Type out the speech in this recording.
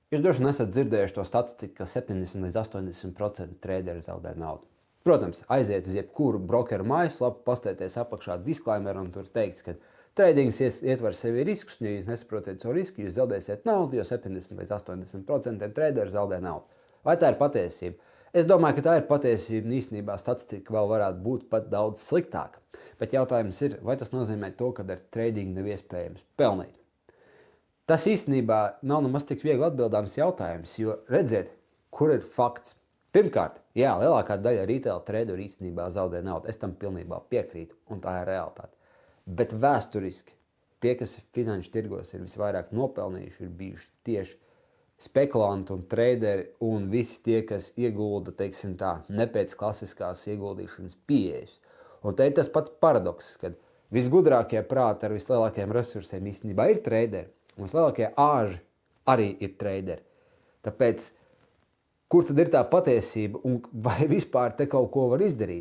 Jūs droši vien esat dzirdējuši to statistiku, ka 70 līdz 80% traderi zaudē naudu. Protams, aiziet uz jebkuru brokeru mājaslapu, paskatīties apakšā disclaimeru un tur teikts, ka tradings ietver sevi riskus, un ja jūs nesaprotat šo risku, jūs zaudēsiet naudu, jo 70 līdz 80% traderi zaudē naudu. Vai tā ir patiesība? Es domāju, ka tā ir patiesība, un īstenībā statistika vēl varētu būt pat daudz sliktāka. Bet jautājums ir, vai tas nozīmē to, ka ar tradingu nav iespējams pelnīt? Tas īstenībā nav nemaz tik viegli atbildāms jautājums, jo redziet, kur ir fakts. Pirmkārt, jā, lielākā daļa retail traderu īstenībā zaudē naudu. Es tam pilnībā piekrītu, un tā ir realitāte. Bet vēsturiski tie, kas finanšu tirgos ir visvairāk nopelnījuši, ir bijuši tieši spekulanti un traderi un visi tie, kas iegulda, teiksim tā, ne pēc klasiskās ieguldīšanas pieejas. Un te ir tas pats paradoks, kad visgudrākie prāti ar vislielākajiem resursiem īstenībā ir traderi, un vislielākie āži arī ir traderi. Tāpēc, kur tad ir tā patiesība un vai vispār te kaut ko var izdarīt?